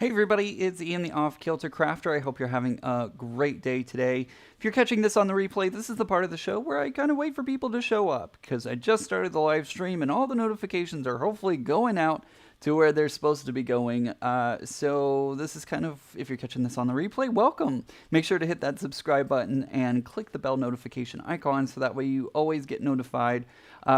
Hey everybody, it's Ian the Kilter Crafter. I hope you're having a great day today. If you're catching this on the replay, this is the part of the show where I kind of wait for people to show up because I just started the live stream and all the notifications are hopefully going out to where they're supposed to be going. So this is kind of, if you're catching this on the replay, welcome. Make sure to hit that subscribe button and click the bell notification icon so that way you always get notified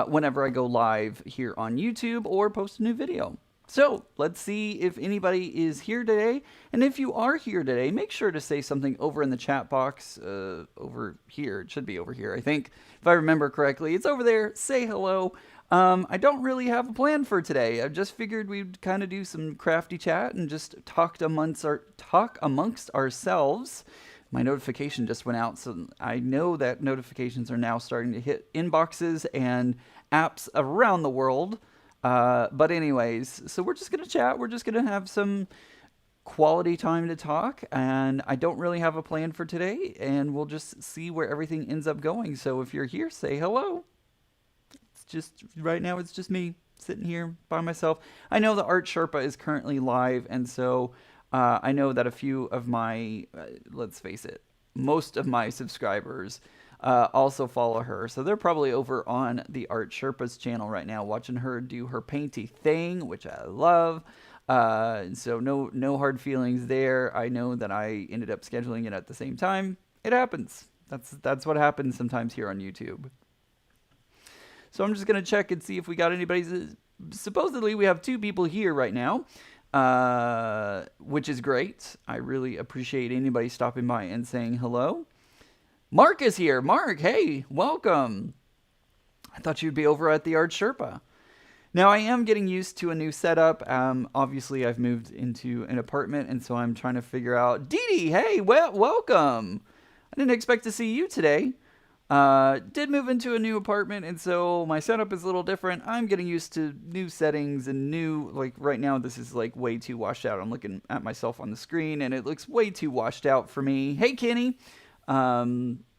whenever I go live here on YouTube or post a new video. So let's see if anybody is here today. And if you are here today, make sure to say something over in the chat box over here. It should be over here, I think, if I remember correctly. It's over there. Say hello. I don't really have a plan for today. I just figured we'd kind of do some crafty chat and just talk amongst ourselves. My notification just went out, so I know that notifications are now starting to hit inboxes and apps around the world. But anyways, so we're just going to chat. We're just going to have some quality time to talk. And I don't really have a plan for today. And we'll just see where everything ends up going. So if you're here, say hello. It's just, right now, it's just me sitting here by myself. I know the Art Sherpa is currently live. And so I know that a few of my, let's face it, most of my subscribers also follow her. So they're probably over on the Art Sherpa's channel right now, watching her do her painty thing, which I love. So no hard feelings there. I know that I ended up scheduling it at the same time. It happens. That's what happens sometimes here on YouTube. So I'm just going to check and see if we got anybody. Supposedly we have 2 people here right now, which is great. I really appreciate anybody stopping by and saying hello. Mark is here. Mark, hey, welcome. I thought you'd be over at the Art Sherpa. Now, I am getting used to a new setup. Obviously, I've moved into an apartment, and so I'm trying to figure out... Dee Dee, hey, welcome. I didn't expect to see you today. Did move into a new apartment, and so my setup is a little different. I'm getting used to new settings and new... Like, right now, this is, like, way too washed out. I'm looking at myself on the screen, and it looks way too washed out for me. Hey, Kenny.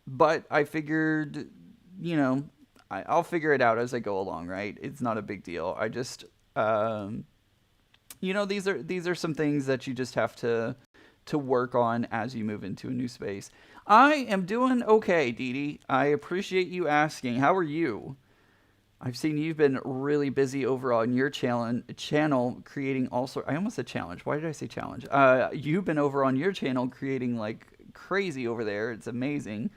But I figured, you know, I'll figure it out as I go along, right? It's not a big deal. I just, you know, these are some things that you just have to work on as you move into a new space. I am doing okay, Dee Dee. I appreciate you asking. How are you? I've seen you've been really busy over on your channel creating all sorts. I almost said challenge. Why did I say challenge? You've been over on your channel creating like crazy over there. It's amazing.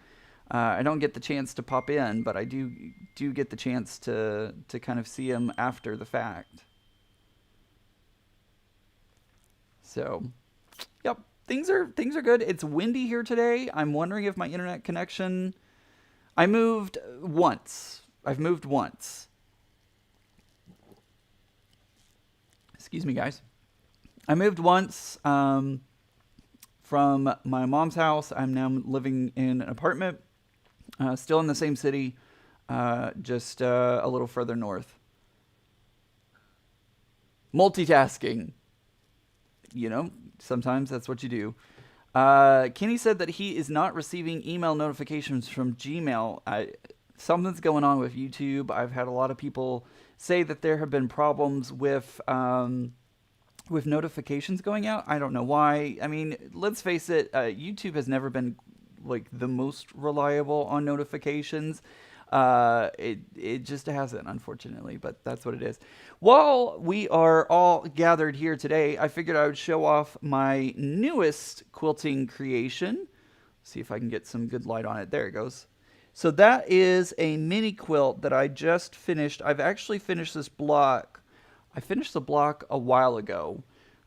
I don't get the chance to pop in, but I do get the chance to kind of see them after the fact. So, yep, things are good. It's windy here today. I'm wondering if my internet connection. I've moved once. Excuse me, guys. I moved once from my mom's house. I'm now living in an apartment, still in the same city, just a little further north. Multitasking. You know, sometimes that's what you do. Kenny said that he is not receiving email notifications from Gmail. Something's going on with YouTube. I've had a lot of people say that there have been problems with notifications going out. I don't know why. I mean, let's face it, YouTube has never been like the most reliable on notifications. It just hasn't, unfortunately, but that's what it is. While we are all gathered here today, I figured I would show off my newest quilting creation. See if I can get some good light on it. There it goes. So that is a mini quilt that I just finished. I've actually finished this block. I finished the block a while ago,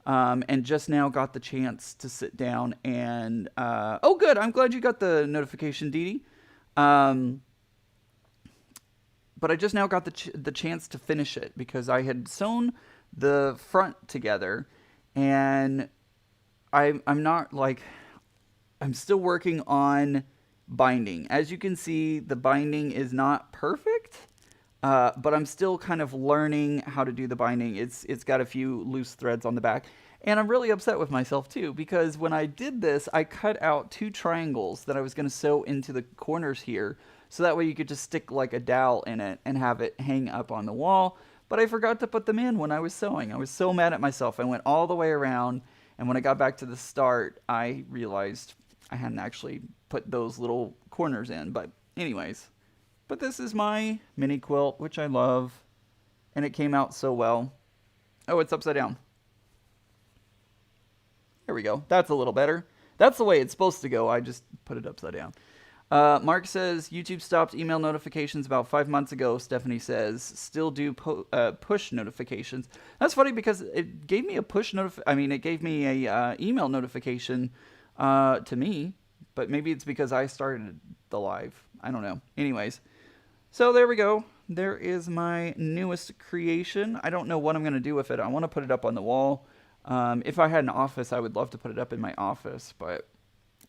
and just now got the chance to sit down and... oh, good. I'm glad you got the notification, Dee Dee. But I just now got the chance to finish it because I had sewn the front together, and I'm not like... I'm still working on binding. As you can see, the binding is not perfect, but I'm still kind of learning how to do the binding. It's got a few loose threads on the back, and I'm really upset with myself too because when I did this, I cut out 2 triangles that I was going to sew into the corners here, so that way you could just stick like a dowel in it and have it hang up on the wall. But I forgot to put them in when I was sewing. I was so mad at myself. I went all the way around And when I got back to the start, I realized I hadn't actually put those little corners in. But anyways, but this is my mini quilt, which I love. And it came out so well. Oh, it's upside down. There we go. That's a little better. That's the way it's supposed to go. I just put it upside down. Mark says, YouTube stopped email notifications about 5 months ago. Stephanie says, still do push notifications. That's funny because it gave me a it gave me a email notification to me. But maybe it's because I started the live. I don't know. Anyways, so there we go. There is my newest creation. I don't know what I'm going to do with it. I want to put it up on the wall. If I had an office, I would love to put it up in my office, but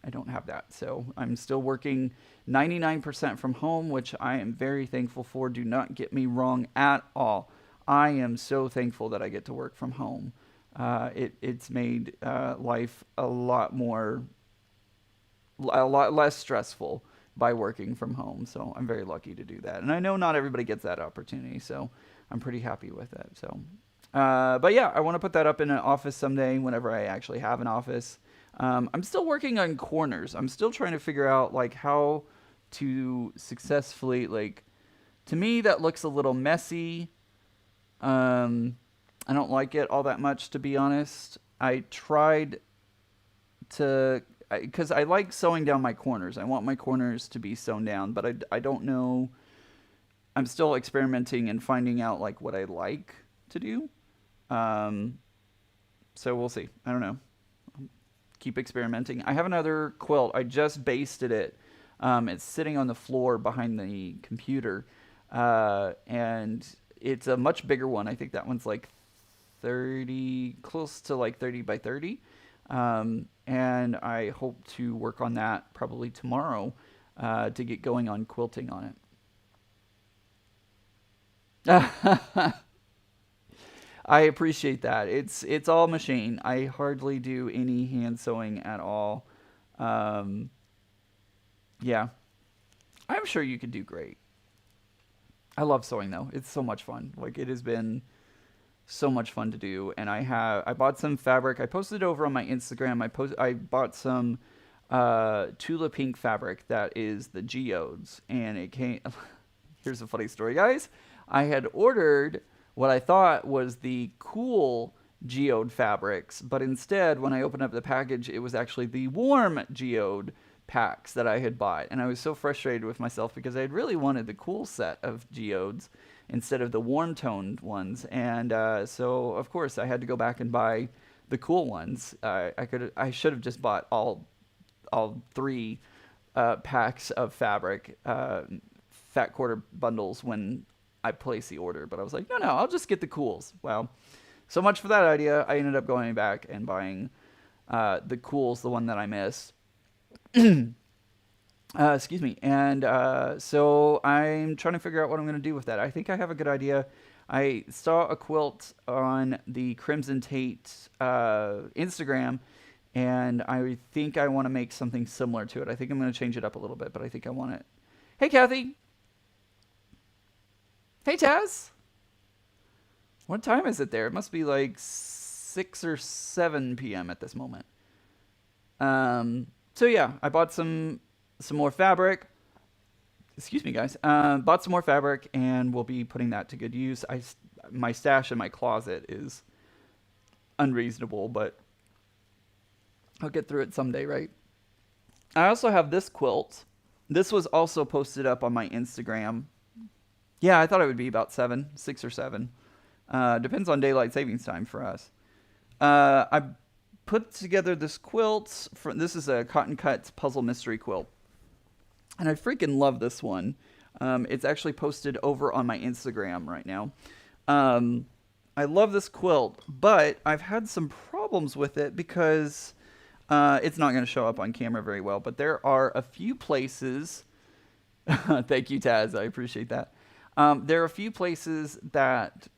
I don't have that. So I'm still working 99% from home, which I am very thankful for. Do not get me wrong at all. I am so thankful that I get to work from home. It's made life a lot less stressful by working from home. So I'm very lucky to do that. And I know not everybody gets that opportunity, so I'm pretty happy with that. So, but yeah, I want to put that up in an office someday whenever I actually have an office. I'm still working on corners. I'm still trying to figure out like how to successfully, like, to me that looks a little messy. I don't like it all that much, to be honest. I tried to, because I like sewing down my corners. I want my corners to be sewn down, but I don't know. I'm still experimenting and finding out like what I like to do. So we'll see. I don't know. Keep experimenting. I have another quilt. I just basted it. It's sitting on the floor behind the computer. And it's a much bigger one. I think that one's like 30, close to like 30 by 30. And I hope to work on that probably tomorrow to get going on quilting on it. I appreciate that. It's all machine. I hardly do any hand sewing at all. Yeah. I'm sure you could do great. I love sewing though. It's so much fun. Like, it has been so much fun to do. And I bought some fabric. I posted it over on my Instagram. I bought some Tula Pink fabric that is the geodes, and it came. Here's a funny story, guys. I had ordered what I thought was the cool geode fabrics, but instead, when I opened up the package, it was actually the warm geode packs that I had bought. And I was so frustrated with myself because I had really wanted the cool set of geodes instead of the warm toned ones. And so, of course, I had to go back and buy the cool ones. I should have just bought all 3 packs of fabric, fat quarter bundles when I placed the order, but I was like, no, I'll just get the cools. Well, so much for that idea. I ended up going back and buying the cools, the one that I missed. Excuse me. And so I'm trying to figure out what I'm going to do with that. I think I have a good idea. I saw a quilt on the Crimson Tate Instagram, and I think I want to make something similar to it. I think I'm going to change it up a little bit, but I think I want it. Hey, Kathy. Hey, Taz. What time is it there? It must be like 6 or 7 p.m. at this moment. So yeah, I bought some more fabric. Excuse me, guys. Bought some more fabric, and we'll be putting that to good use. My stash in my closet is unreasonable, but I'll get through it someday, right? I also have this quilt. This was also posted up on my Instagram. Yeah, I thought it would be about 6 or 7. Depends on daylight savings time for us. I put together this quilt. This is a Cotton Cuts Puzzle Mystery Quilt. And I freaking love this one. It's actually posted over on my Instagram right now. I love this quilt, but I've had some problems with it because it's not going to show up on camera very well. But there are a few places. Thank you, Taz. I appreciate that. There are a few places that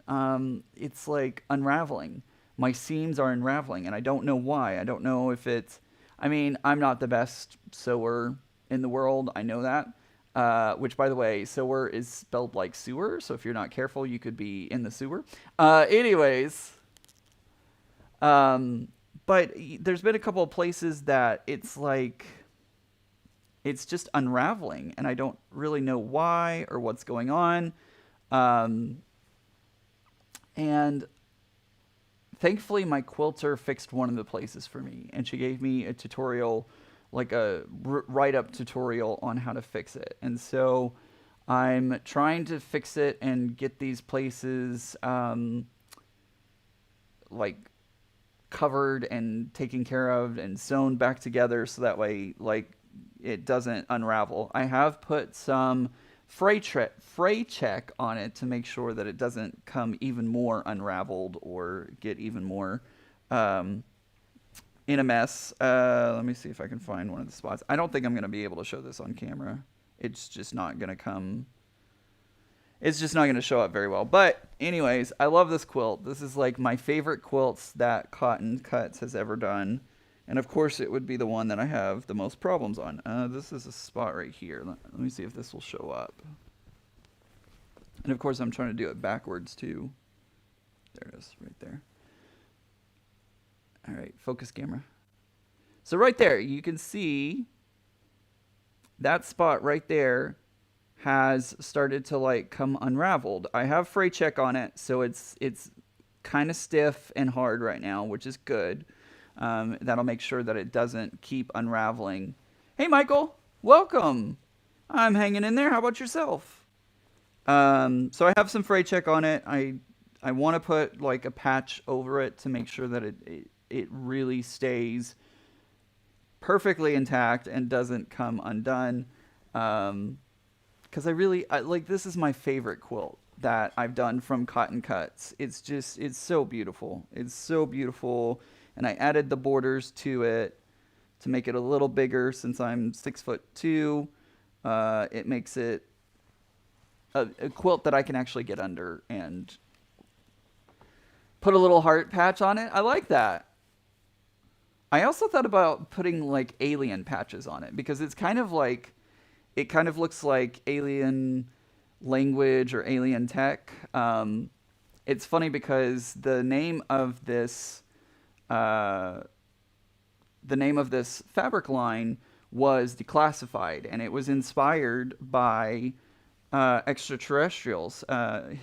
it's like unraveling. My seams are unraveling, and I don't know why. I don't know if it's... I mean, I'm not the best sewer in the world. I know that. Which, by the way, sewer is spelled like sewer, so if you're not careful, you could be in the sewer. Anyways, but there's been a couple of places that it's like it's just unraveling, and I don't really know why or what's going on. Um, and thankfully, my quilter fixed one of the places for me, and she gave me a tutorial, like a write-up tutorial on how to fix it. And so I'm trying to fix it and get these places like covered and taken care of and sewn back together so that way like it doesn't unravel. I have put some fray check on it to make sure that it doesn't come even more unraveled or get even more um, in a mess. Let me see if I can find one of the spots. I don't think I'm going to be able to show this on camera. It's just not going to come. It's just not going to show up very well. But anyways, I love this quilt. This is like my favorite quilts that Cotton Cuts has ever done. And of course it would be the one that I have the most problems on. This is a spot right here. Let me see if this will show up. And of course I'm trying to do it backwards too. There it is, right there. All right, focus camera. So right there, you can see that spot right there has started to like come unraveled. I have fray check on it, so it's kind of stiff and hard right now, which is good. That'll make sure that it doesn't keep unraveling. Hey, Michael, welcome. I'm hanging in there. How about yourself? So I have some fray check on it. I want to put like a patch over it to make sure that it really stays perfectly intact and doesn't come undone. Because I like, this is my favorite quilt that I've done from Cotton Cuts. It's so beautiful. It's so beautiful. And I added the borders to it to make it a little bigger since I'm 6'2". It makes it a quilt that I can actually get under and put a little heart patch on it. I like that. I also thought about putting like alien patches on it because it's kind of like, it kind of looks like alien language or alien tech. It's funny because the name of this fabric line was Declassified, and it was inspired by extraterrestrials.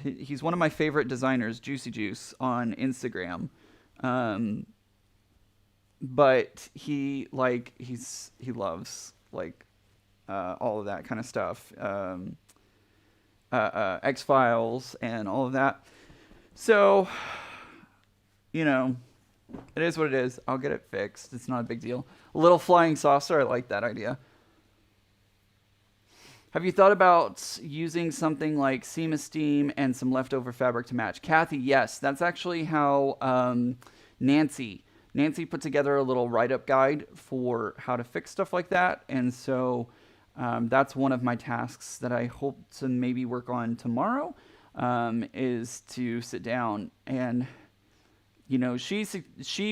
He's one of my favorite designers, Juicy Juice, on Instagram. But he loves like all of that kind of stuff, X-Files and all of that. So, you know, it is what it is. I'll get it fixed. It's not a big deal. A little flying saucer. I like that idea. Have you thought about using something like seam esteem and some leftover fabric to match? Kathy, yes. That's actually how Nancy put together a little write-up guide for how to fix stuff like that. And so that's one of my tasks that I hope to maybe work on tomorrow, is to sit down and, you know, she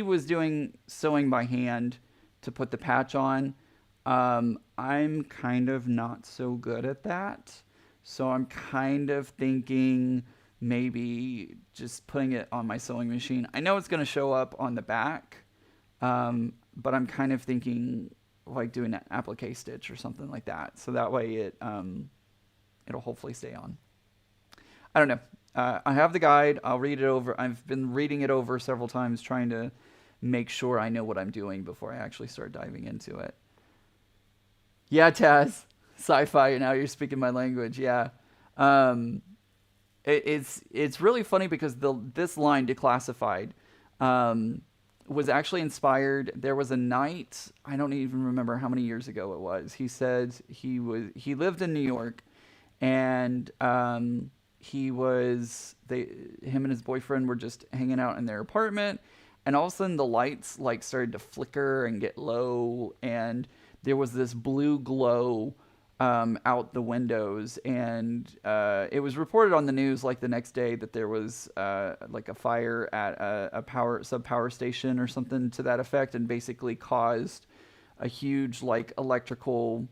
was doing sewing by hand to put the patch on. I'm kind of not so good at that. So I'm kind of thinking maybe just putting it on my sewing machine. I know it's going to show up on the back, but I'm kind of thinking like doing an applique stitch or something like that. So that way it'll hopefully stay on. I don't know. I have the guide. I'll read it over. I've been reading it over several times, trying to make sure I know what I'm doing before I actually start diving into it. Yeah, Taz. Sci-fi, now you're speaking my language. Yeah. It's really funny because this line, Declassified, was actually inspired. There was a night, I don't even remember how many years ago it was. He said he lived in New York, and him and his boyfriend were just hanging out in their apartment, and all of a sudden the lights like started to flicker and get low, and there was this blue glow out the windows, and it was reported on the news like the next day that there was like a fire at a sub-power station or something to that effect, and basically caused a huge like electrical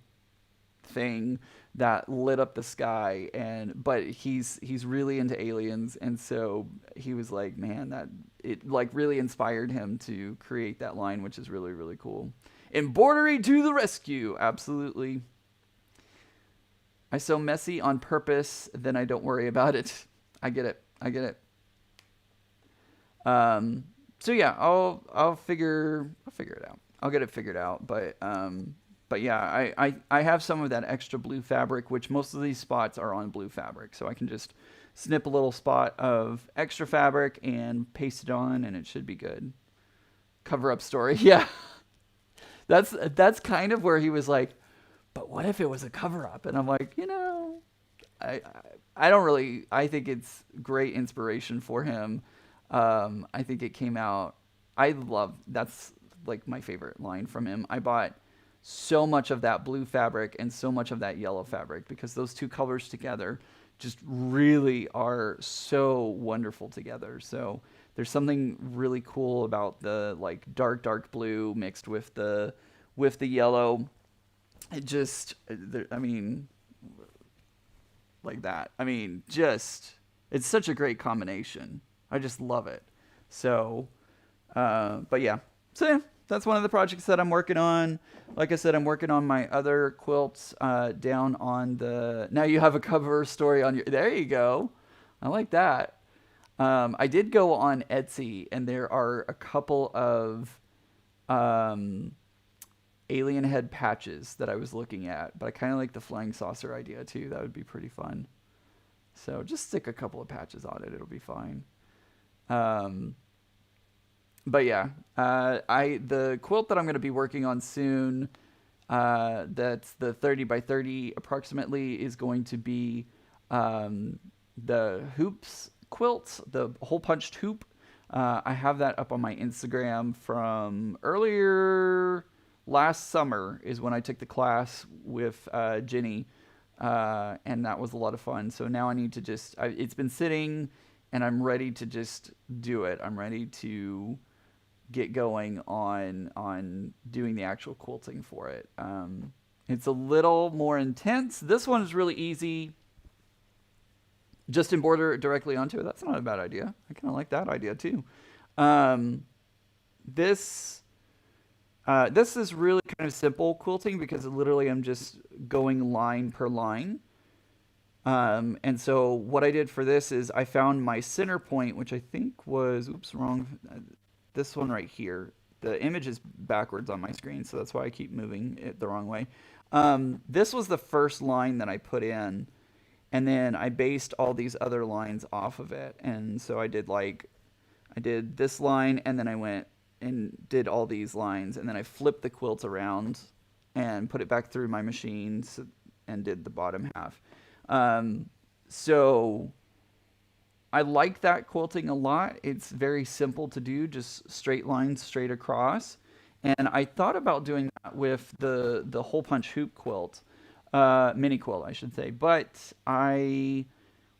thing that lit up the sky. But he's really into aliens, and so he was like, man, that it like really inspired him to create that line, which is really, really cool. Embroidery to the rescue. Absolutely. I sew messy on purpose, then I don't worry about it. I get it. I get it. So yeah, I'll figure it out. I'll get it figured out. But yeah, I have some of that extra blue fabric, which most of these spots are on blue fabric, so I can just snip a little spot of extra fabric and paste it on, and it should be good. Cover up story, yeah. That's kind of where he was like, but what if it was a cover up? And I'm like, I don't really. I think it's great inspiration for him. I think it came out. That's like my favorite line from him. I bought so much of that blue fabric and so much of that yellow fabric because those two colors together just really are so wonderful together. So there's something really cool about the like dark blue mixed with the yellow. It just, I mean, like that. I mean, just, it's such a great combination. I just love it. So, but yeah. So yeah, that's one of the projects that I'm working on. Like I said, I'm working on my other quilts down on the, now you have a cover story on your, there you go. I like that. I did go on Etsy, and there are a couple of alien head patches that I was looking at, but I kind of like the flying saucer idea too. That would be pretty fun. So just stick a couple of patches on it. It'll be fine. But yeah, the quilt that I'm going to be working on soon, that's the 30 by 30 approximately, is going to be the hoops quilt, the hole punched hoop. I have that up on my Instagram from earlier last summer is when I took the class with Jenny, and that was a lot of fun. So now I need to just, it's been sitting, and I'm ready to just do it. I'm ready to get going on doing the actual quilting for it. It's a little more intense. This one is really easy. Just embroider it directly onto it. That's not a bad idea. I kind of like that idea too. This is really kind of simple quilting because literally I'm just going line per line. And so what I did for this is I found my center point, which I think was, oops, wrong. This one right here. The image is backwards on my screen, so that's why I keep moving it the wrong way. This was the first line that I put in, and then I based all these other lines off of it. And so I did this line, and then I went and did all these lines, and then I flipped the quilt around and put it back through my machine and did the bottom half. So I like that quilting a lot. It's very simple to do, just straight lines straight across. And I thought about doing that with the hole punch hoop quilt, mini quilt, I should say. But I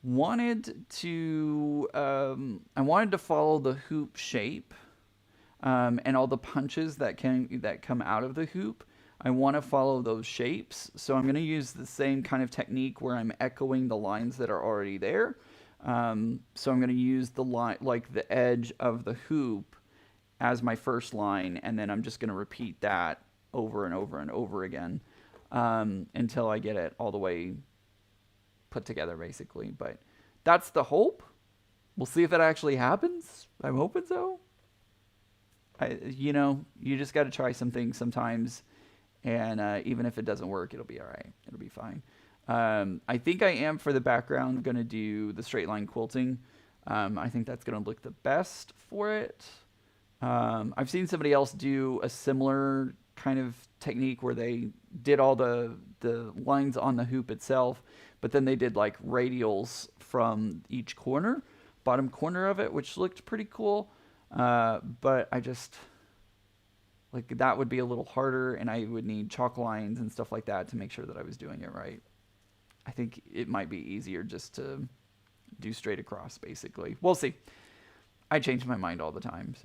wanted to follow the hoop shape, and all the punches that come out of the hoop. I want to follow those shapes. So I'm going to use the same kind of technique where I'm echoing the lines that are already there. So I'm going to use the line, like the edge of the hoop, as my first line, and then I'm just going to repeat that over and over and over again until I get it all the way put together, basically. But that's the hope. We'll see if it actually happens. I'm hoping so. You just got to try some things sometimes, and even if it doesn't work, it'll be all right. It'll be fine. I think I am, for the background, going to do the straight line quilting. I think that's going to look the best for it. I've seen somebody else do a similar kind of technique where they did all the lines on the hoop itself, but then they did like radials from each bottom corner of it, which looked pretty cool. But I just, like, that would be a little harder, and I would need chalk lines and stuff like that to make sure that I was doing it right. I think it might be easier just to do straight across, basically. We'll see. I change my mind all the time,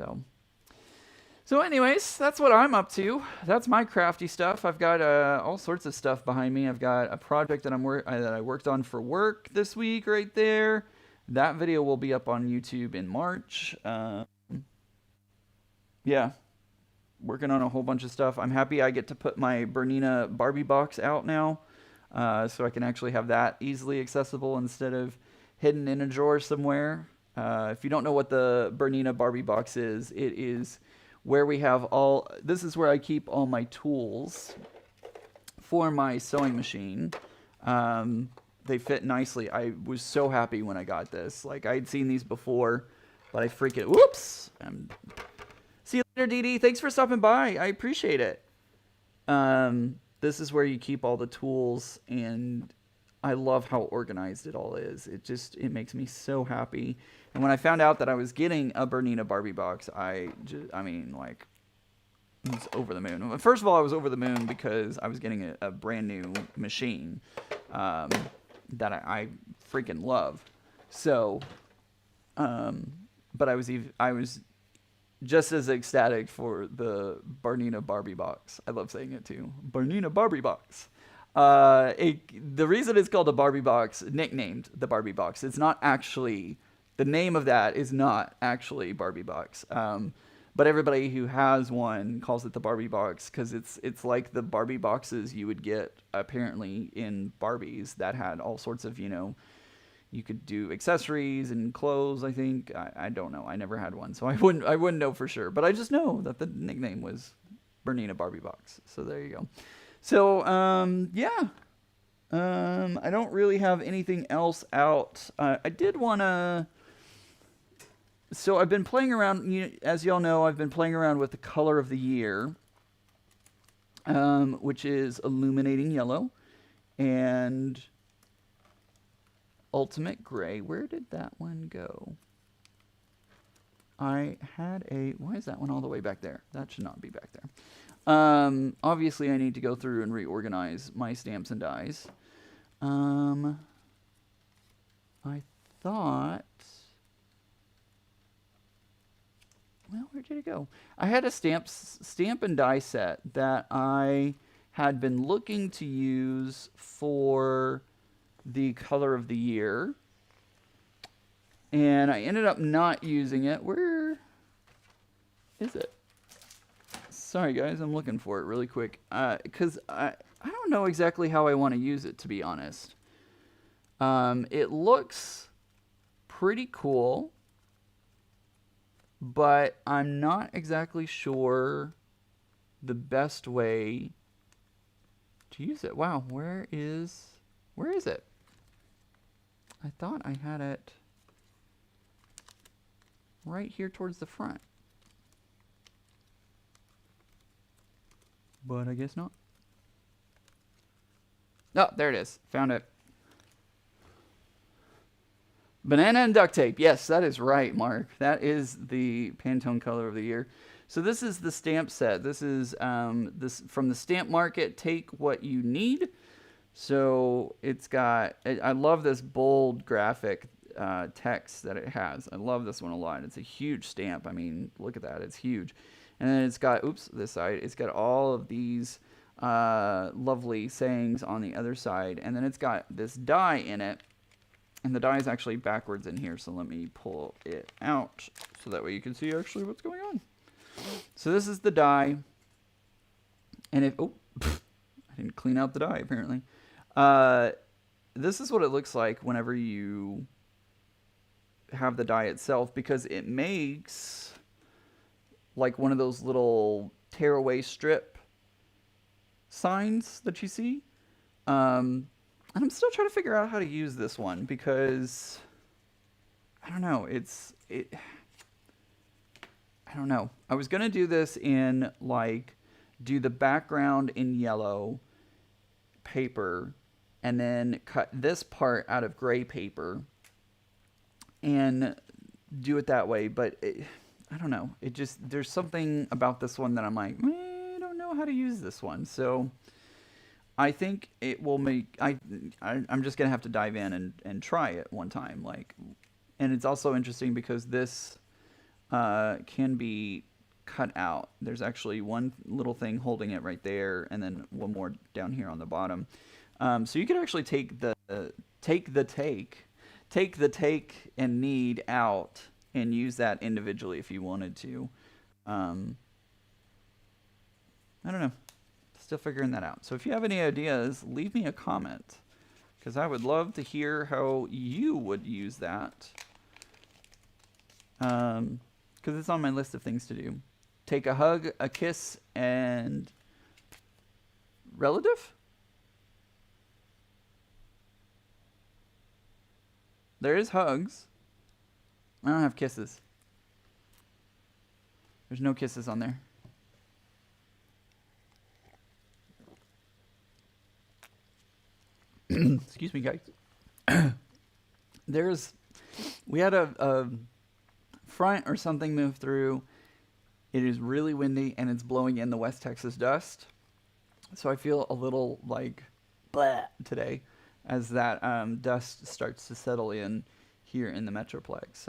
So anyways, that's what I'm up to. That's my crafty stuff. I've got all sorts of stuff behind me. I've got a project that that I worked on for work this week right there. That video will be up on YouTube in March. yeah, working on a whole bunch of stuff. I'm happy I get to put my Bernina Barbie box out now, so I can actually have that easily accessible instead of hidden in a drawer somewhere. If you don't know what the Bernina Barbie box is, it is where we have all. This is where I keep all my tools for my sewing machine. They fit nicely. I was so happy when I got this. Like, I'd seen these before, but I freaking whoops. See you later, Dee Dee. Thanks for stopping by. I appreciate it. This is where you keep all the tools, and I love how organized it all is. It makes me so happy. And when I found out that I was getting a Bernina Barbie box, I mean, like, I was over the moon. First of all, I was over the moon because I was getting a brand new machine that I freaking love. So, but I was just as ecstatic for the Bernina Barbie box. I love saying it too. Bernina Barbie box. The reason it's called a Barbie box, nicknamed the Barbie box, it's not actually, the name of that is not actually Barbie box. But everybody who has one calls it the Barbie box because it's like the Barbie boxes you would get apparently in Barbies that had all sorts of, you could do accessories and clothes, I think. I don't know. I never had one, so I wouldn't know for sure. But I just know that the nickname was Bernina Barbie box. So there you go. So, yeah. I don't really have anything else out. I did want to... So I've been playing around, as y'all know, I've been playing around with the color of the year, which is Illuminating Yellow and Ultimate Gray. Where did that one go? I had why is that one all the way back there? That should not be back there. Obviously I need to go through and reorganize my stamps and dies. I thought... Well, where did it go? I had a stamp and die set that I had been looking to use for the color of the year. And I ended up not using it. Where is it? Sorry, guys. I'm looking for it really quick. Because I don't know exactly how I want to use it, to be honest. It looks pretty cool. But I'm not exactly sure the best way to use it. Wow, where is it? I thought I had it right here towards the front. But I guess not. Oh, there it is. Found it. Banana and duct tape. Yes, that is right, Mark. That is the Pantone color of the year. So this is the stamp set. This is this from the stamp market. Take what you need. So it's got. I love this bold graphic text that it has. I love this one a lot. It's a huge stamp. I mean, look at that. It's huge. And then it's got. Oops, this side. It's got all of these lovely sayings on the other side, and then it's got this die in it. And the die is actually backwards in here, so let me pull it out so that way you can see actually what's going on. So this is the die. And if... Oh, I didn't clean out the die, apparently. This is what it looks like whenever you have the die itself, because it makes like one of those little tearaway strip signs that you see. And I'm still trying to figure out how to use this one because I don't know. I don't know. I was going to do this in do the background in yellow paper and then cut this part out of gray paper and do it that way. But I don't know. There's something about this one that I'm like, I don't know how to use this one. So I think it will make... I'm just going to have to dive in and try it one time. And it's also interesting because this can be cut out. There's actually one little thing holding it right there, and then one more down here on the bottom. So you could actually take the take and need out and use that individually if you wanted to. I don't know. Still figuring that out. So if you have any ideas, leave me a comment, because I would love to hear how you would use that. Because it's on my list of things to do. Take a hug, a kiss, and relative? There is hugs. I don't have kisses. There's no kisses on there. Excuse me, guys. We had a front or something move through. It is really windy and it's blowing in the West Texas dust. So I feel a little like bleh today as that dust starts to settle in here in the Metroplex.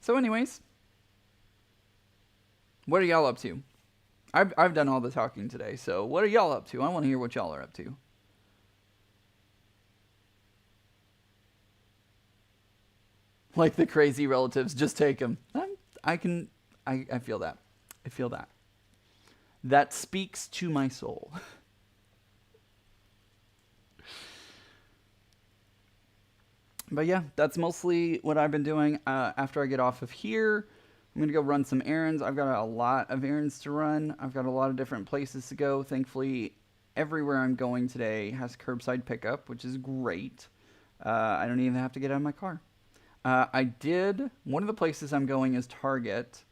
So anyways, what are y'all up to? I've done all the talking today, so what are y'all up to? I want to hear what y'all are up to. Like the crazy relatives, just take them. I feel that. I feel that. That speaks to my soul. But yeah, that's mostly what I've been doing. After I get off of here, I'm going to go run some errands. I've got a lot of errands to run. I've got a lot of different places to go. Thankfully, everywhere I'm going today has curbside pickup, which is great. I don't even have to get out of my car. One of the places I'm going is Target,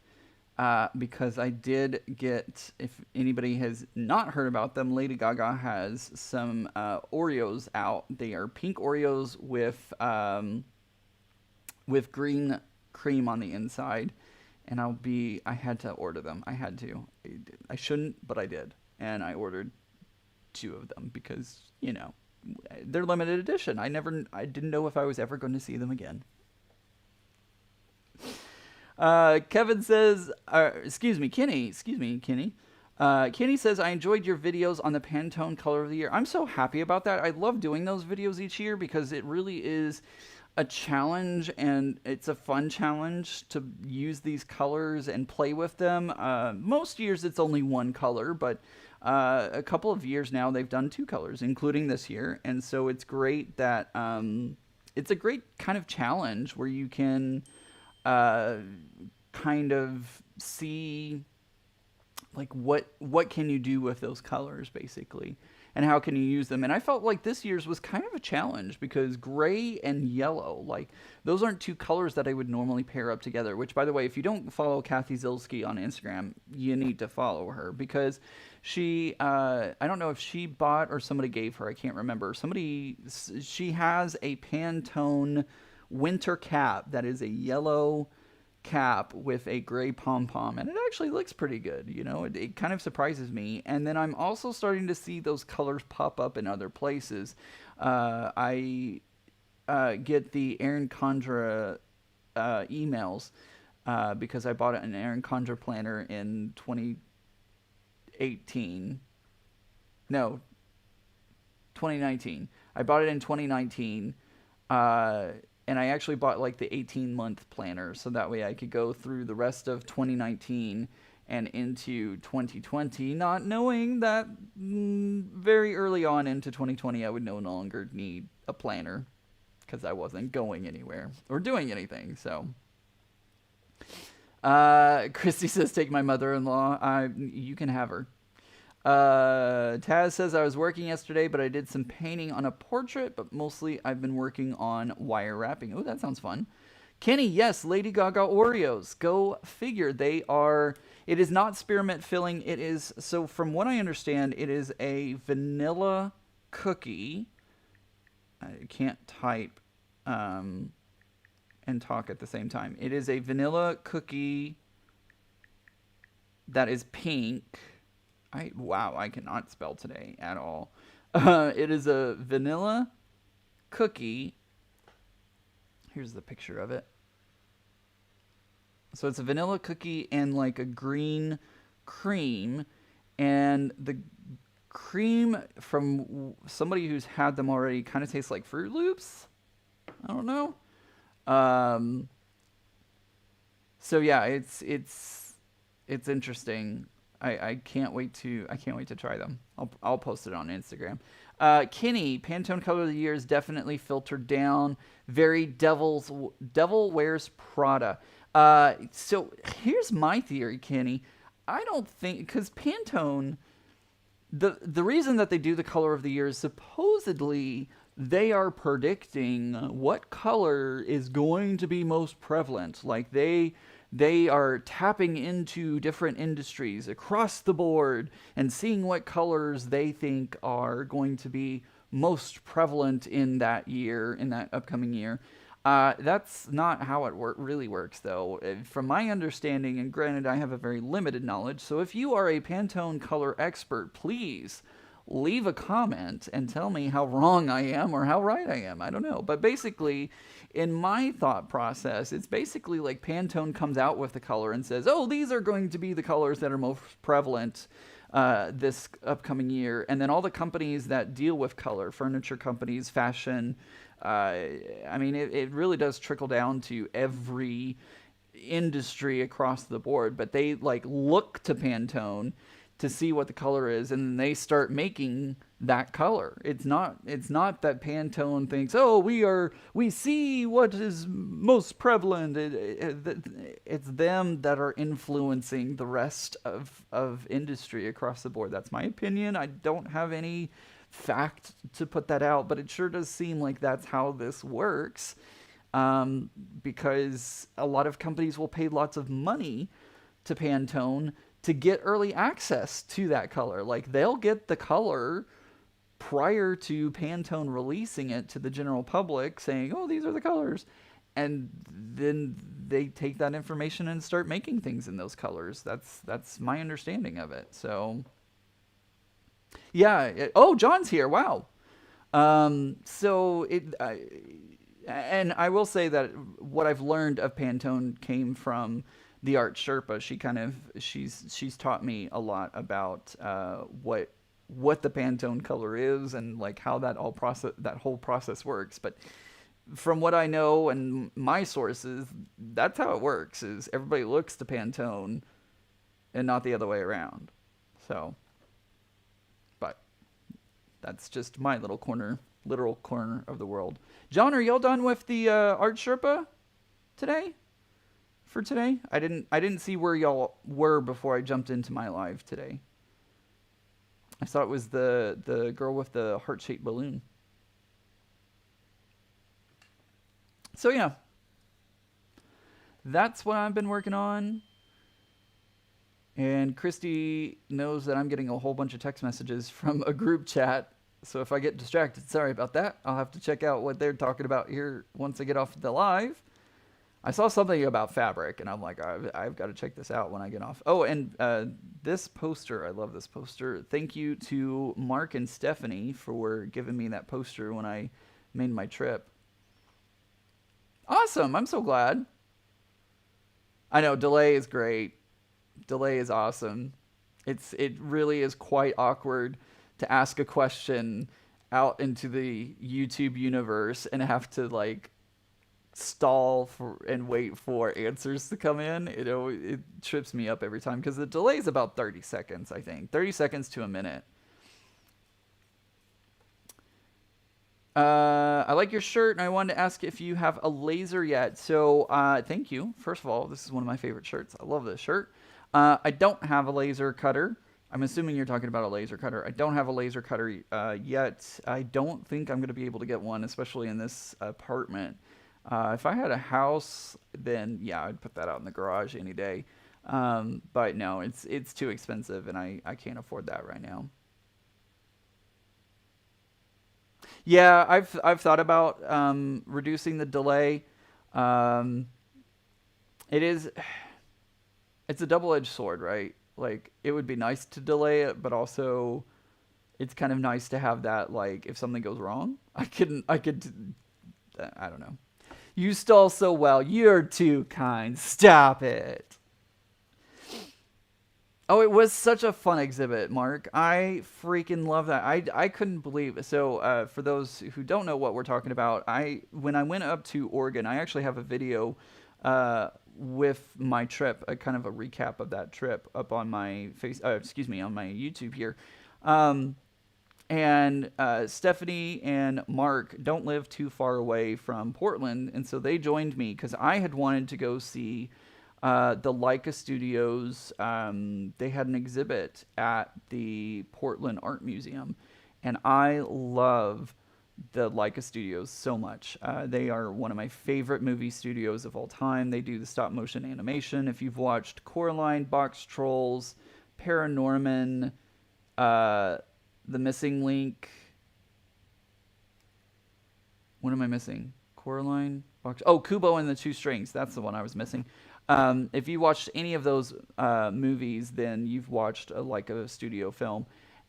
because I did get, if anybody has not heard about them, Lady Gaga has some Oreos out. They are pink Oreos with green cream on the inside. And I had to order them. I had to. I shouldn't, but I did. And I ordered 2 of them because, you know, they're limited edition. I didn't know if I was ever going to see them again. Kevin says, Kenny. Kenny says, I enjoyed your videos on the Pantone color of the year. I'm so happy about that. I love doing those videos each year because it really is a challenge, and it's a fun challenge to use these colors and play with them. Most years it's only one color, but a couple of years now they've done 2 colors, including this year. And so it's great that it's a great kind of challenge where you can kind of see like what can you do with those colors basically, and how can you use them. And I felt like this year's was kind of a challenge because gray and yellow, like those aren't 2 colors that I would normally pair up together, which by the way, if you don't follow Kathy Zilski on Instagram, you need to follow her because she I don't know if she bought or somebody gave her, I can't remember, she has a Pantone winter cap that is a yellow cap with a gray pom-pom, and it actually looks pretty good. You know, it kind of surprises me. And then I'm also starting to see those colors pop up in other places. I get the Erin Condra emails because I bought an Erin Condra planner in 2019. I bought it in 2019. And I actually bought like the 18-month planner so that way I could go through the rest of 2019 and into 2020, not knowing that very early on into 2020 I would no longer need a planner because I wasn't going anywhere or doing anything. So Christy says, take my mother-in-law. You can have her. Taz says, I was working yesterday, but I did some painting on a portrait, but mostly I've been working on wire wrapping. Oh, that sounds fun. Kenny, yes, Lady Gaga Oreos. Go figure. It is not spearmint filling. It is, so from what I understand, it is a vanilla cookie. I can't type and talk at the same time. It is a vanilla cookie that is pink. Wow, I cannot spell today at all. It is a vanilla cookie. Here's the picture of it. So it's a vanilla cookie and like a green cream. And the cream, from somebody who's had them already, kind of tastes like Fruit Loops. I don't know. So yeah, it's interesting. I can't wait to try them. I'll post it on Instagram. Kenny, Pantone Color of the Year is definitely filtered down. Very Devil Wears Prada. So here's my theory, Kenny. I don't think because Pantone, the reason that they do the color of the year is supposedly they are predicting what color is going to be most prevalent. Like they are tapping into different industries across the board and seeing what colors they think are going to be most prevalent in that year, in that upcoming year. That's not how it really works, though. From my understanding, and granted, I have a very limited knowledge, so if you are a Pantone color expert, please leave a comment and tell me how wrong I am or how right I am. I don't know. But basically, in my thought process, it's basically like Pantone comes out with the color and says, oh, these are going to be the colors that are most prevalent this upcoming year. And then all the companies that deal with color, furniture companies, fashion, I mean, it really does trickle down to every industry across the board. But they like look to Pantone to see what the color is, and then they start making that color. It's not that Pantone thinks, oh, we see what is most prevalent. It's them that are influencing the rest of industry across the board. That's my opinion. I don't have any fact to put that out, but it sure does seem like that's how this works. Because a lot of companies will pay lots of money to Pantone to get early access to that color. Like they'll get the color prior to Pantone releasing it to the general public, saying, "Oh, these are the colors," and then they take that information and start making things in those colors. That's my understanding of it. So, yeah. Oh, John's here. Wow. So and I will say that what I've learned of Pantone came from the art Sherpa. She's taught me a lot about what the Pantone color is and like how that whole process works. But from what I know and my sources, that's how it works. Is everybody looks to Pantone and not the other way around. So, but that's just my literal corner of the world. John, are y'all done with the art Sherpa today? For today, I didn't see where y'all were before I jumped into my live today. I saw it was the girl with the heart-shaped balloon. So yeah, that's what I've been working on. And Christy knows that I'm getting a whole bunch of text messages from a group chat. So if I get distracted, sorry about that. I'll have to check out what they're talking about here once I get off the live. I saw something about fabric, and I'm like, I've got to check this out when I get off. Oh, and this poster, I love this poster. Thank you to Mark and Stephanie for giving me that poster when I made my trip. Awesome, I'm so glad. I know, delay is great. Delay is awesome. It really is quite awkward to ask a question out into the YouTube universe and have to like stall for and wait for answers to come in. It trips me up every time because the delay is about 30 seconds, I think. 30 seconds to a minute. I like your shirt, and I wanted to ask if you have a laser yet. So, thank you. First of all, this is one of my favorite shirts. I love this shirt. I don't have a laser cutter. I'm assuming you're talking about a laser cutter. I don't have a laser cutter yet. I don't think I'm going to be able to get one, especially in this apartment. If I had a house, then yeah, I'd put that out in the garage any day. But no, it's too expensive, and I can't afford that right now. Yeah, I've thought about reducing the delay. Um, it is it's a double-edged sword, right? Like it would be nice to delay it, but also it's kind of nice to have that like if something goes wrong, I don't know. You stall so well. You're too kind. Stop it. Oh, it was such a fun exhibit, Mark. I freaking love that. I couldn't believe it. So, for those who don't know what we're talking about, when I went up to Oregon, I actually have a video with my trip, a kind of a recap of that trip up on my on my YouTube here. Um, and Stephanie and Mark don't live too far away from Portland, and so they joined me because I had wanted to go see the Leica Studios. They had an exhibit at the Portland Art Museum, and I love the Leica Studios so much. They are one of my favorite movie studios of all time. They do the stop motion animation. If you've watched Coraline, Box Trolls, Paranorman, uh, The Missing Link, what am I missing? Coraline, Box. Oh, Kubo and the Two Strings. That's the one I was missing. If you watched any of those movies, then you've watched like a studio film.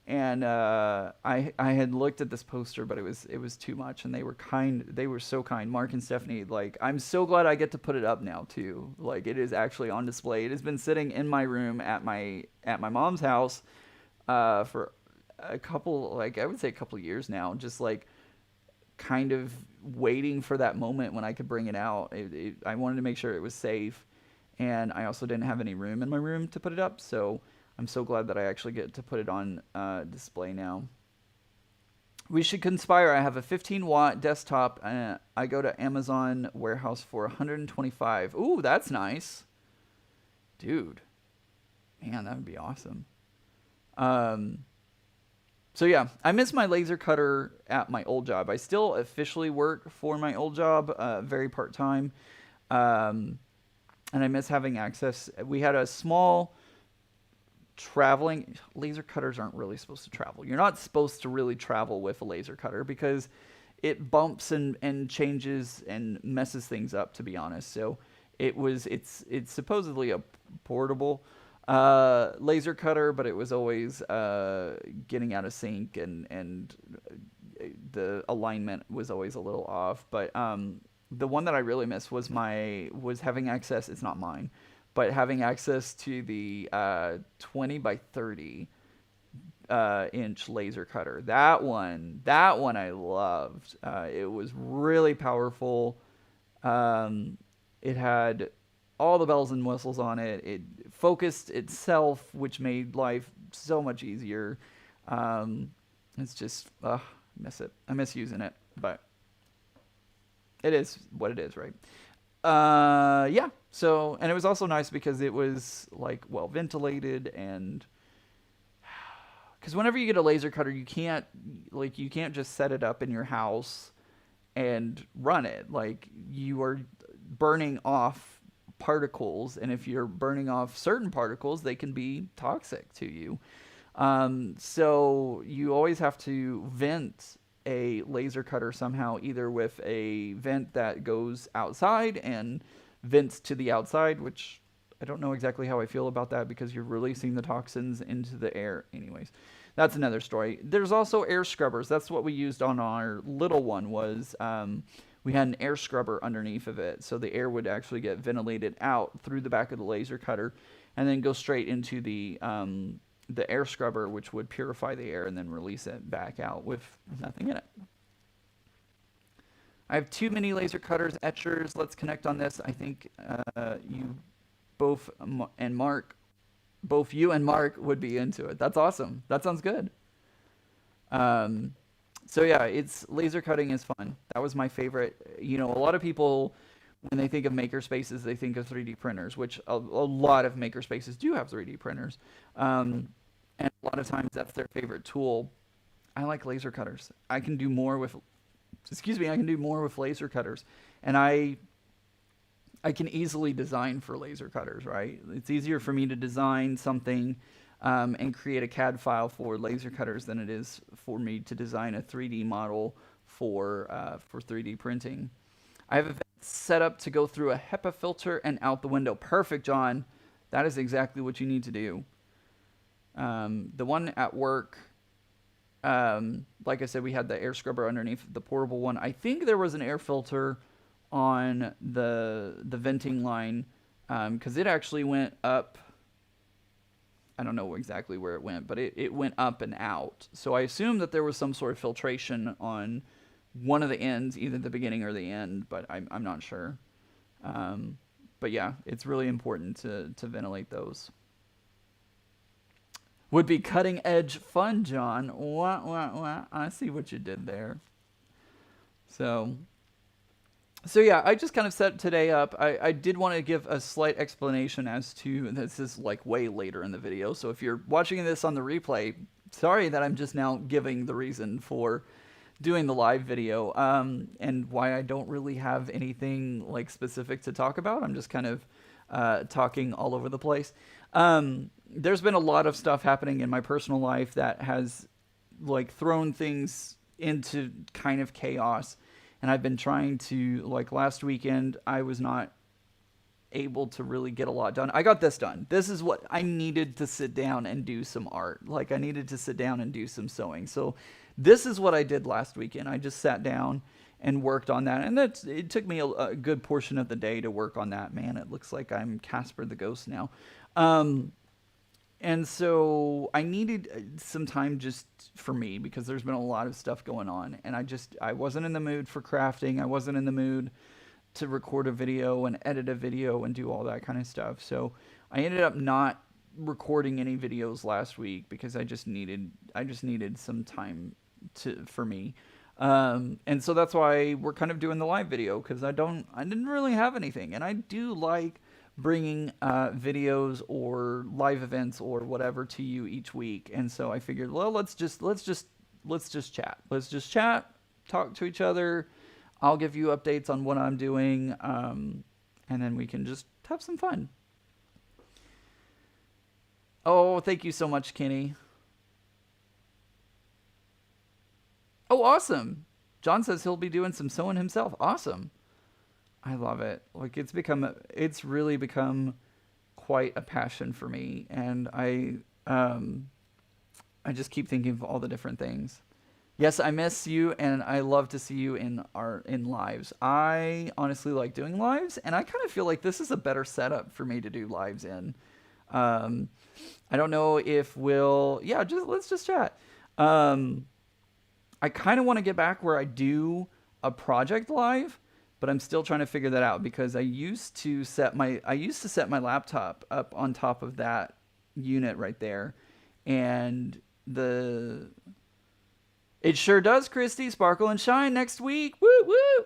And I had looked at this poster, but it was too much. And they were kind. They were so kind. Mark and Stephanie. Like, I'm so glad I get to put it up now too. Like, it is actually on display. It has been sitting in my room at my mom's house for a couple, like I would say a couple years now. Just like kind of waiting for that moment when I could bring it out. I wanted to make sure it was safe, and I also didn't have any room in my room to put it up, so I'm so glad that I actually get to put it on display now. We should conspire. I have a 15-watt desktop. I go to Amazon warehouse for 125. Ooh, that's nice, dude. Man, that would be awesome. Um, So yeah, I miss my laser cutter at my old job. I still officially work for my old job, very part time, um, and I miss having access. We had a small traveling laser cutters aren't really supposed to travel. You're not supposed to really travel with a laser cutter because it bumps and changes and messes things up, to be honest. So it's supposedly a portable laser cutter, but it was always getting out of sync, and the alignment was always a little off. But the one that I really missed was having access. It's not mine, but having access to the 20 by 30 inch laser cutter. That one I loved. It was really powerful. It had all the bells and whistles on it. It focused itself, which made life so much easier. It's just, I miss it. I miss using it, but it is what it is, right? Yeah. So, and it was also nice because it was like well ventilated, and because whenever you get a laser cutter, you can't just set it up in your house and run it. Like, you are burning off particles, and if you're burning off certain particles, they can be toxic to you. So you always have to vent a laser cutter somehow, either with a vent that goes outside and vents to the outside, which I don't know exactly how I feel about that because you're releasing the toxins into the air. Anyways, that's another story. There's also air scrubbers. That's what we used on our little one. Was we had an air scrubber underneath of it, so the air would actually get ventilated out through the back of the laser cutter, and then go straight into the air scrubber, which would purify the air and then release it back out with nothing in it. I have two mini laser cutters, etchers. Let's connect on this. I think you both and Mark, both you and Mark would be into it. That's awesome. That sounds good. Um, so yeah, it's laser cutting is fun. That was my favorite. You know, a lot of people, when they think of maker spaces, they think of 3D printers, which a lot of maker spaces do have 3D printers. And a lot of times that's their favorite tool. I like laser cutters. I can do more with, I can do more with laser cutters. And I can easily design for laser cutters, right? It's easier for me to design something and create a CAD file for laser cutters than it is for me to design a 3D model for 3D printing. I have a vent set up to go through a HEPA filter and out the window. Perfect, John. That is exactly what you need to do. The one at work, like I said, we had the air scrubber underneath the portable one. I think there was an air filter on the venting line, because it actually went up. I don't know exactly where it went, but it went up and out. So I assume that there was some sort of filtration on one of the ends, either the beginning or the end, but I'm not sure. But yeah, it's really important to ventilate those. Would be cutting edge fun, John. Wah. I see what you did there. So, so yeah, I just kind of set today up. I did want to give a slight explanation as to, this is like way later in the video. So if you're watching this on the replay, sorry that I'm just now giving the reason for doing the live video, and why I don't really have anything like specific to talk about. I'm just kind of talking all over the place. There's been a lot of stuff happening in my personal life that has like thrown things into kind of chaos, and I've been trying to, like last weekend I was not able to really get a lot done. I got this done. This is what I needed to sit down and do some art. Like I needed to sit down and do some sewing. So this is what I did last weekend. I just sat down and worked on that. And it took me a good portion of the day to work on that. Man, it looks like I'm Casper the Ghost now. And so I needed some time just for me, because there's been a lot of stuff going on. And I wasn't in the mood for crafting. I wasn't in the mood to record a video and edit a video and do all that kind of stuff. So I ended up not recording any videos last week because I just needed some time for me. And so that's why we're kind of doing the live video, because I didn't really have anything. And I do like bringing videos or live events or whatever to you each week. And so I figured, well, let's just chat. Let's just chat, talk to each other. I'll give you updates on what I'm doing, and then we can just have some fun. Oh, thank you so much, Kenny. Oh, awesome. John says he'll be doing some sewing himself. Awesome. I love it. Like it's really become quite a passion for me, and I just keep thinking of all the different things. Yes, I miss you, and I love to see you in lives. I honestly like doing lives, and I kind of feel like this is a better setup for me to do lives in. I don't know if let's just chat. I kind of want to get back where I do a project live, but I'm still trying to figure that out, because I used to set my laptop up on top of that unit right there, and it sure does, Christy. Sparkle and shine next week. Woo woo.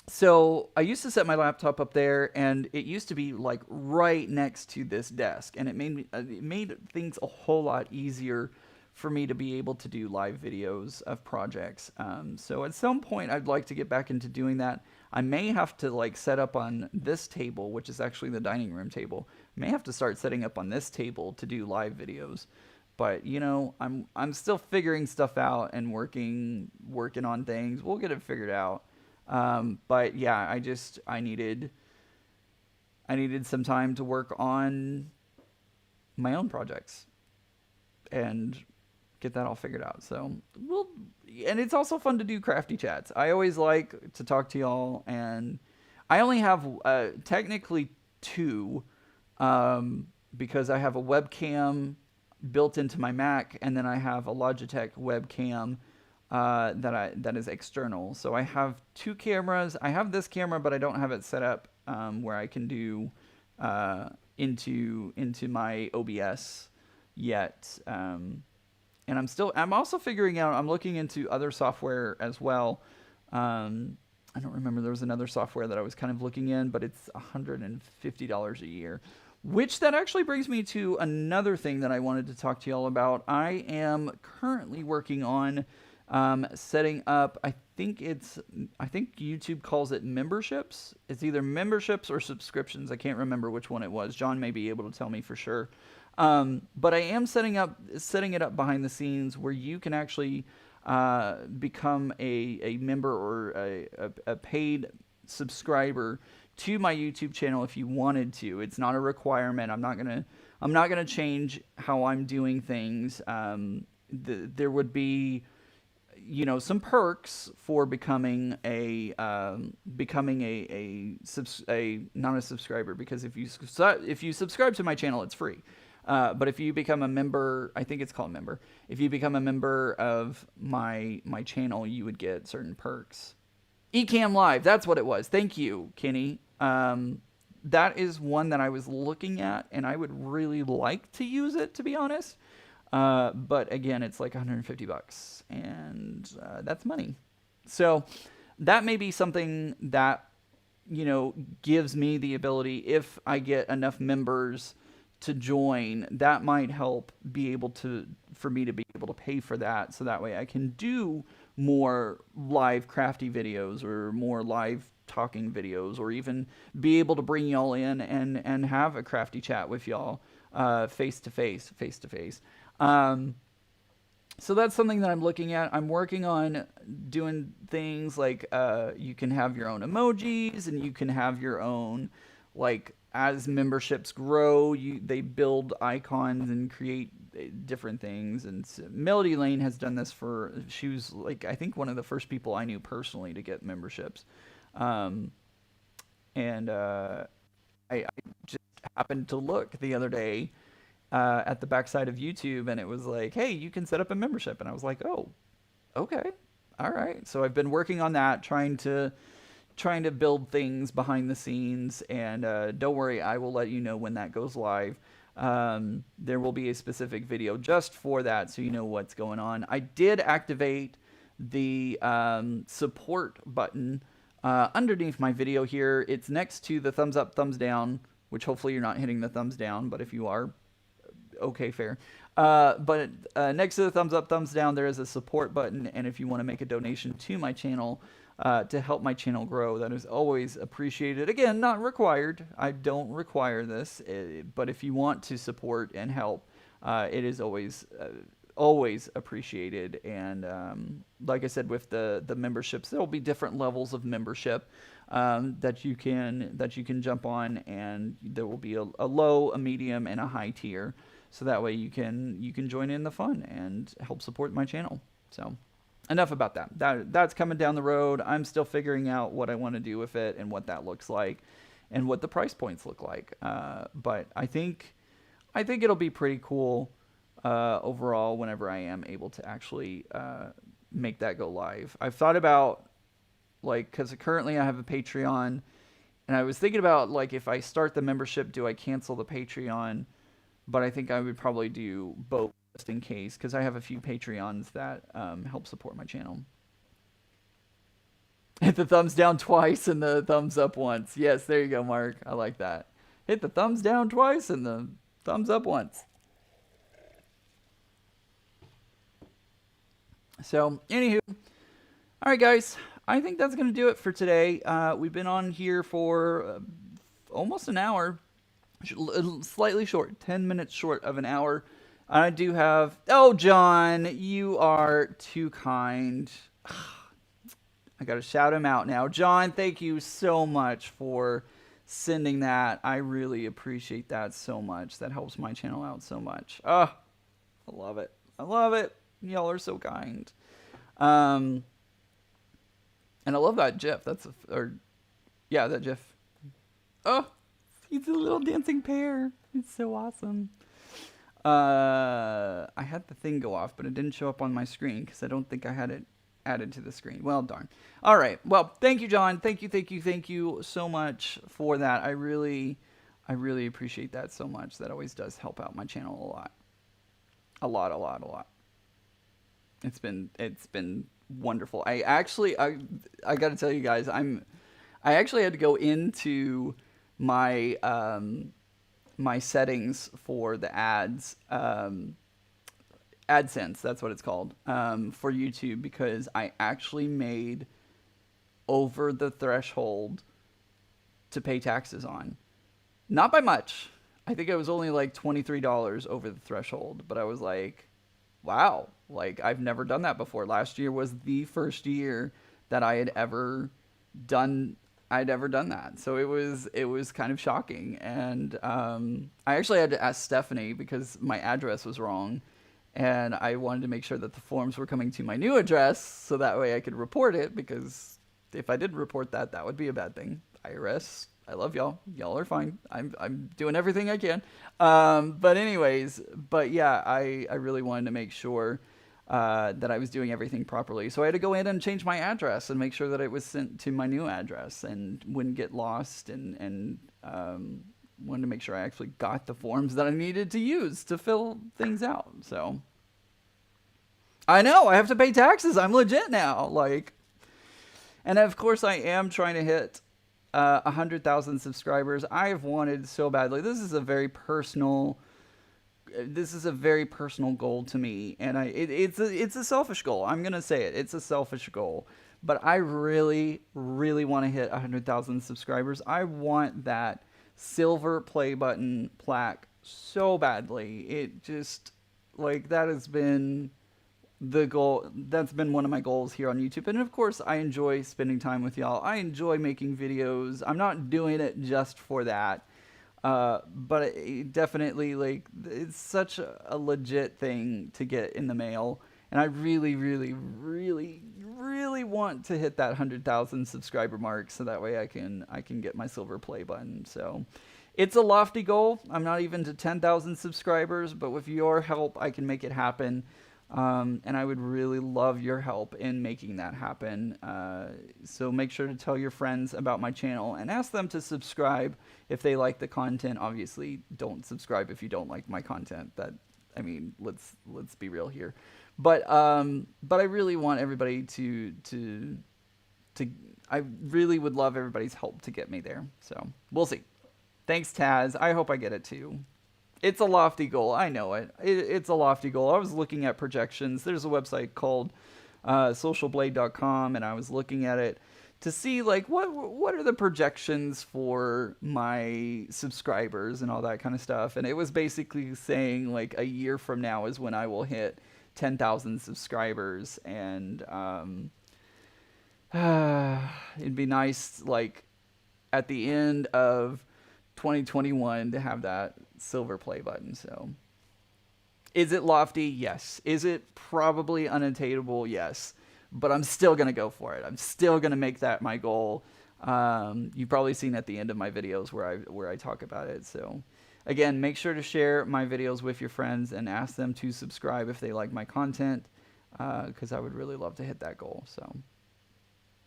So I used to set my laptop up there, and it used to be like right next to this desk, and it made things a whole lot easier for me to be able to do live videos of projects. So at some point I'd like to get back into doing that. I may have to like set up on this table, which is actually the dining room table. I may have to start setting up on this table to do live videos. But you know, I'm still figuring stuff out and working on things. We'll get it figured out. But yeah, I needed some time to work on my own projects and get that all figured out. So and it's also fun to do crafty chats. I always like to talk to y'all, and I only have technically two, because I have a webcam built into my Mac, and then I have a Logitech webcam that is external. So I have two cameras. I have this camera, but I don't have it set up where I can do into my OBS yet. And I'm also figuring out, I'm looking into other software as well. I don't remember, there was another software that I was kind of looking in, but it's $150 a year. Which that actually brings me to another thing that I wanted to talk to y'all about. I am currently working on setting up, I think YouTube calls it memberships. It's either memberships or subscriptions. I can't remember which one it was. John may be able to tell me for sure. But I am setting it up behind the scenes where you can actually become a member or a paid subscriber to my YouTube channel if you wanted to. It's not a requirement. I'm not gonna change how I'm doing things. There would be, you know, some perks for becoming not a subscriber, because if you subscribe to my channel, it's free. But if you become a member, I think it's called member. If you become a member of my channel, you would get certain perks. Ecamm Live, that's what it was. Thank you, Kenny. That is one that I was looking at, and I would really like to use it, to be honest. But again, it's like $150, and that's money. So that may be something that, gives me the ability, if I get enough members to join, that might help for me to be able to pay for that, so that way I can do more live crafty videos or more live talking videos, or even be able to bring y'all in and have a crafty chat with y'all face to face. So that's something that I'm looking at. I'm working on doing things like you can have your own emojis, and you can have your own, like, as memberships grow, they build icons and create different things. And Melody Lane has done this she was, like, I think one of the first people I knew personally to get memberships. I just happened to look the other day at the backside of YouTube, and it was like, hey, you can set up a membership. And I was like, oh, okay, all right. So I've been working on that, trying to build things behind the scenes, and don't worry, I will let you know when that goes live. There will be a specific video just for that, so you know what's going on. I did activate the support button underneath my video here. It's next to the thumbs up, thumbs down, which hopefully you're not hitting the thumbs down, but if you are, okay, fair. But next to the thumbs up, thumbs down, there is a support button, and if you want to make a donation to my channel to help my channel grow, that is always appreciated. Again, not required. I don't require this, but if you want to support and help, it is always appreciated. And like I said, with the memberships, there will be different levels of membership that you can jump on, and there will be a low, a medium, and a high tier. So that way you can join in the fun and help support my channel. So enough about that. That's coming down the road. I'm still figuring out what I want to do with it and what that looks like and what the price points look like. But I think it'll be pretty cool overall whenever I am able to actually make that go live. I've thought about, like, because currently I have a Patreon, and I was thinking about, like, if I start the membership, do I cancel the Patreon? But I think I would probably do both just in case, because I have a few Patreons that help support my channel. Hit the thumbs down twice and the thumbs up once. Yes, there you go, Mark. I like that. Hit the thumbs down twice and the thumbs up once. So, anywho, all right, guys. I think that's going to do it for today. We've been on here for almost an hour. Slightly short, 10 minutes short of an hour. I do have... Oh, John, you are too kind. I got to shout him out now. John, thank you so much for sending that. I really appreciate that so much. That helps my channel out so much. I love it. I love it. Y'all are so kind. And I love that GIF. That GIF. Oh, he's a little dancing pear. It's so awesome. I had the thing go off, but it didn't show up on my screen because I don't think I had it added to the screen. Well, darn. All right. Well, thank you, John. Thank you so much for that. I really appreciate that so much. That always does help out my channel a lot. It's been wonderful. I got to tell you guys, I actually had to go into my my settings for the ads, AdSense, that's what it's called, for YouTube, because I actually made over the threshold to pay taxes on. Not by much. I think it was only like $23 over the threshold, but I was like, wow, like I've never done that before. Last year was the first year that I had ever done that. So it was kind of shocking. And I actually had to ask Stephanie because my address was wrong. And I wanted to make sure that the forms were coming to my new address so that way I could report it, because if I didn't report that, that would be a bad thing. IRS, I love y'all. Y'all are fine. I'm doing everything I can. But anyways, yeah, I really wanted to make sure that I was doing everything properly. So I had to go in and change my address and make sure that it was sent to my new address and wouldn't get lost, and wanted to make sure I actually got the forms that I needed to use to fill things out. So I know I have to pay taxes. I'm legit now. Like, and of course I am trying to hit 100,000 subscribers. I've wanted so badly. This is a very personal goal to me, and it's a selfish goal. I'm gonna say it. It's a selfish goal, but I really, really want to hit 100,000 subscribers. I want that silver play button plaque so badly. It just, like, that has been the goal. That's been one of my goals here on YouTube. And of course, I enjoy spending time with y'all. I enjoy making videos. I'm not doing it just for that. But it definitely, like, it's such a legit thing to get in the mail. And I really, really, really, really want to hit that 100,000 subscriber mark, so that way I can get my silver play button. So it's a lofty goal. I'm not even to 10,000 subscribers, but with your help, I can make it happen. And I would really love your help in making that happen. So make sure to tell your friends about my channel and ask them to subscribe if they like the content. Obviously, don't subscribe if you don't like my content. I mean, let's be real here. But I really want everybody to I really would love everybody's help to get me there. So we'll see. Thanks, Taz. I hope I get it too. It's a lofty goal. I know it. It's a lofty goal. I was looking at projections. There's a website called socialblade.com, and I was looking at it to see, like, what are the projections for my subscribers and all that kind of stuff. And it was basically saying, like, a year from now is when I will hit 10,000 subscribers. And it'd be nice, like, at the end of 2021 to have that silver play button. So is it lofty? Yes. Is it probably unattainable? Yes. But I'm still going to go for it. I'm still going to make that my goal. You've probably seen at the end of my videos where I talk about it. So again, make sure to share my videos with your friends and ask them to subscribe if they like my content, because I would really love to hit that goal. So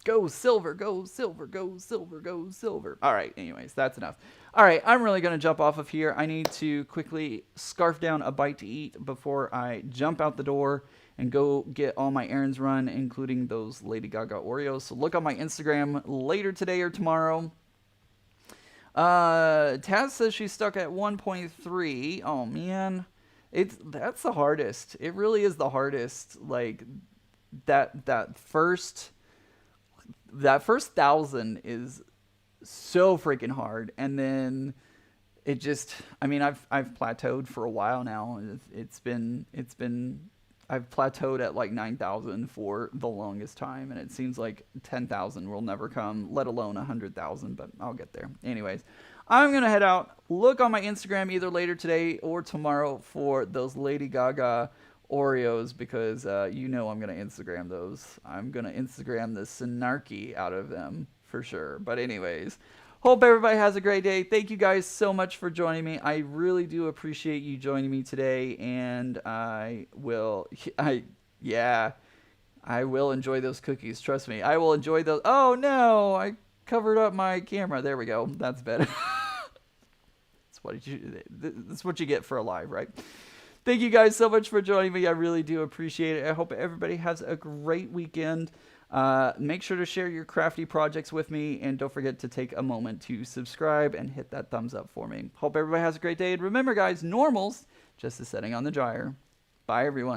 go silver, go silver, go silver, go silver. All right, anyways, that's enough. All right, I'm really going to jump off of here. I need to quickly scarf down a bite to eat before I jump out the door and go get all my errands run, including those Lady Gaga Oreos. So look on my Instagram later today or tomorrow. Taz says she's stuck at 1.3. Oh, man. That's the hardest. It really is the hardest. Like, that first 1,000 is so freaking hard, and then it just, I mean, I've plateaued for a while now. I've plateaued at like 9,000 for the longest time, and it seems like 10,000 will never come, let alone 100,000, but I'll get there. Anyways, I'm gonna head out. Look on my Instagram either later today or tomorrow for those Lady Gaga Oreos, because you know I'm gonna Instagram those. I'm gonna Instagram the snarky out of them for sure. But anyways, hope everybody has a great day. Thank you guys so much for joining me. I really do appreciate you joining me today, and I will enjoy those cookies. Trust me, I will enjoy those. Oh no, I covered up my camera. There we go. That's better. That's what you get for a live, right? Thank you guys so much for joining me. I really do appreciate it. I hope everybody has a great weekend. Make sure to share your crafty projects with me, and don't forget to take a moment to subscribe and hit that thumbs up for me. Hope everybody has a great day. And remember, guys, normal's just a setting on the dryer. Bye, everyone.